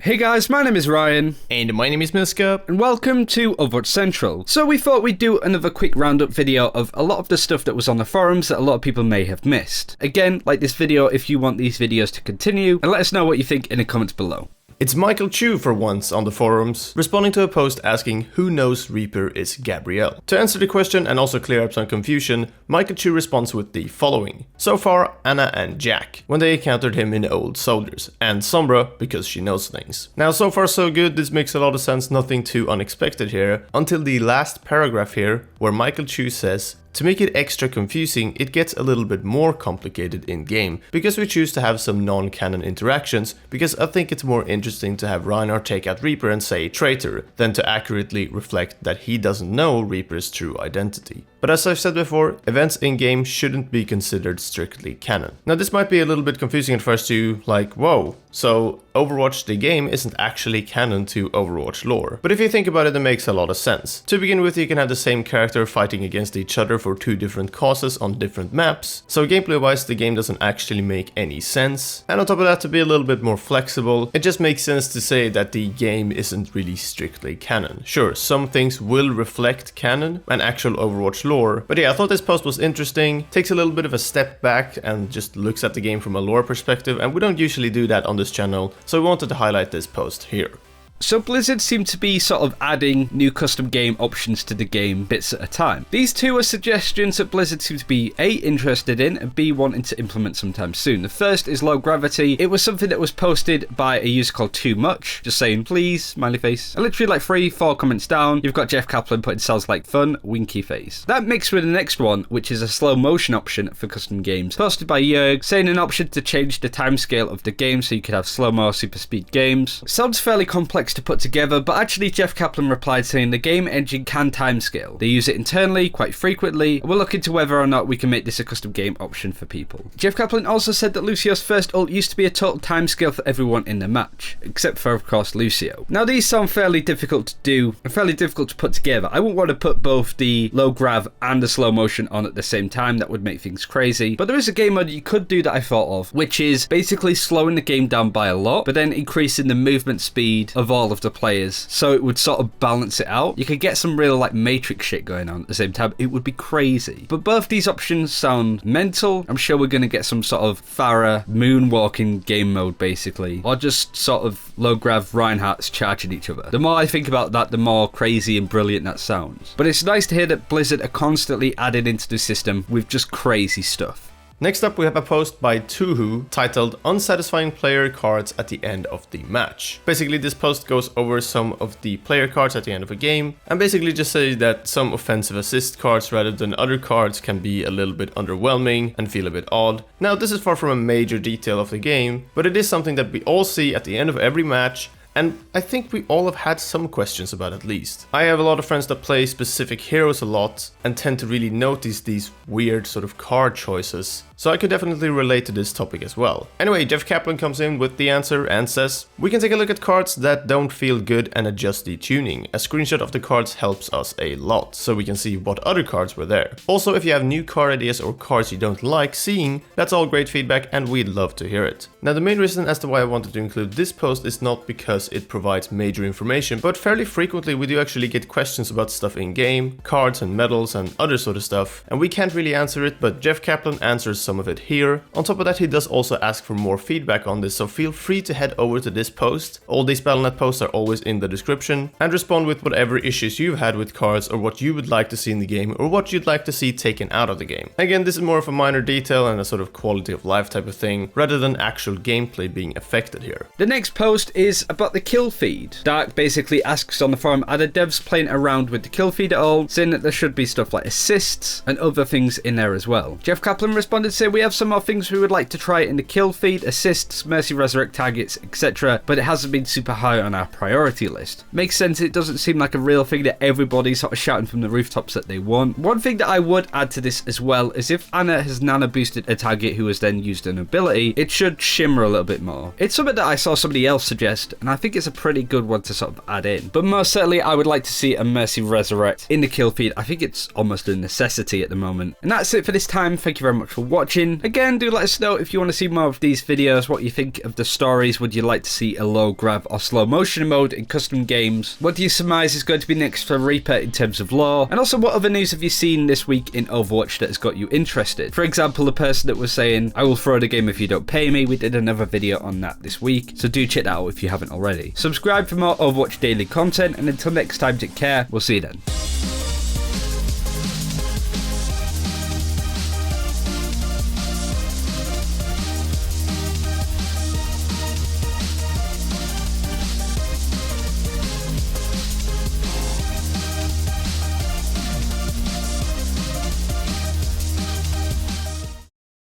Hey guys, my name is Ryan. And my name is Miska. And welcome to Overwatch Central. So we thought we'd do another quick roundup video of a lot of the stuff that was on the forums that a lot of people may have missed. Again, like this video if you want these videos to continue, and let us know what you think in the comments below. It's Michael Chu for once on the forums, responding to a post asking who knows Reaper is Gabrielle. To answer the question and also clear up some confusion, Michael Chu responds with the following. So far, Anna and Jack, when they encountered him in Old Soldiers, and Sombra, because she knows things. Now so far so good, this makes a lot of sense, nothing too unexpected here, until the last paragraph here, where Michael Chu says, to make it extra confusing, it gets a little bit more complicated in-game, because we choose to have some non-canon interactions, because I think it's more interesting to have Reinhardt take out Reaper and say traitor, than to accurately reflect that he doesn't know Reaper's true identity. But as I've said before, events in-game shouldn't be considered strictly canon. Now this might be a little bit confusing at first to like, whoa, so Overwatch the game isn't actually canon to Overwatch lore. But if you think about it, it makes a lot of sense. To begin with, you can have the same character fighting against each other for two different causes on different maps, so gameplay wise the game doesn't actually make any sense. And on top of that, to be a little bit more flexible, it just makes sense to say that the game isn't really strictly canon. Sure, some things will reflect canon and actual Overwatch lore, but yeah, I thought this post was interesting, takes a little bit of a step back and just looks at the game from a lore perspective, and we don't usually do that on this channel, so we wanted to highlight this post here. So Blizzard seem to be sort of adding new custom game options to the game bits at a time. These two are suggestions that Blizzard seems to be A, interested in, and B, wanting to implement sometime soon. The first is Low Gravity. It was something that was posted by a user called Too Much, just saying please, smiley face. And literally like 3-4 comments down, you've got Jeff Kaplan putting sounds like fun, winky face. That mixed with the next one, which is a slow motion option for custom games, posted by Jurg, saying an option to change the timescale of the game so you could have slow-mo super speed games. Sounds fairly complex to put together, but actually Jeff Kaplan replied saying the game engine can timescale. They use it internally quite frequently, and we'll look into whether or not we can make this a custom game option for people. Jeff Kaplan also said that Lucio's first ult used to be a total timescale for everyone in the match, except for of course Lucio. Now these sound fairly difficult to do and fairly difficult to put together. I wouldn't want to put both the low grav and the slow motion on at the same time, that would make things crazy. But there is a game mode you could do that I thought of, which is basically slowing the game down by a lot, but then increasing the movement speed of all of the players, so it would sort of balance it out. You could get some real like Matrix shit going on at the same time. It would be crazy. But both these options sound mental. I'm sure we're going to get some sort of Farah moonwalking game mode basically, or just sort of low grav Reinhardts charging each other. The more I think about that, the more crazy and brilliant that sounds. But it's nice to hear that Blizzard are constantly adding into the system with just crazy stuff. Next up we have a post by Tuhu titled Unsatisfying Player Cards at the End of the Match. Basically this post goes over some of the player cards at the end of a game, and basically just says that some offensive assist cards rather than other cards can be a little bit underwhelming and feel a bit odd. Now this is far from a major detail of the game, but it is something that we all see at the end of every match, and I think we all have had some questions about at least. I have a lot of friends that play specific heroes a lot and tend to really notice these weird sort of card choices, so I could definitely relate to this topic as well. Anyway, Jeff Kaplan comes in with the answer and says, we can take a look at cards that don't feel good and adjust the tuning. A screenshot of the cards helps us a lot, so we can see what other cards were there. Also, if you have new card ideas or cards you don't like seeing, that's all great feedback and we'd love to hear it. Now the main reason as to why I wanted to include this post is not because it provides major information, but fairly frequently we do actually get questions about stuff in game, cards and medals and other sort of stuff, and we can't really answer it, but Jeff Kaplan answers some of it here. On top of that, he does also ask for more feedback on this, so feel free to head over to this post. All these Battle.net posts are always in the description, and respond with whatever issues you've had with cards or what you would like to see in the game or what you'd like to see taken out of the game. Again, this is more of a minor detail and a sort of quality of life type of thing, rather than actual gameplay being affected here. The next post is about the kill feed. Dark basically asks on the forum, are the devs playing around with the kill feed at all, saying that there should be stuff like assists and other things in there as well. Jeff Kaplan responded saying, we have some more things we would like to try in the kill feed, assists, mercy resurrect targets, etc, but it hasn't been super high on our priority list. Makes sense, it doesn't seem like a real thing that everybody's sort of shouting from the rooftops that they want. One thing that I would add to this as well is if Anna has nano boosted a target who has then used an ability, it should shimmer a little bit more. It's something that I saw somebody else suggest, and I think it's a pretty good one to sort of add in. But most certainly I would like to see a mercy resurrect in the kill feed. I think it's almost a necessity at the moment. And that's it for this time. Thank you very much for watching. watching. Again, do let us know if you want to see more of these videos, what you think of the stories. Would you like to see a low grav or slow motion mode in custom games? What do you surmise is going to be next for Reaper in terms of lore? And also, what other news have you seen this week in Overwatch that has got you interested? For example, the person that was saying, I will throw the game if you don't pay me. We did another video on that this week, so do check that out if you haven't already. Subscribe for more Overwatch daily content, and until next time, take care. We'll see you then.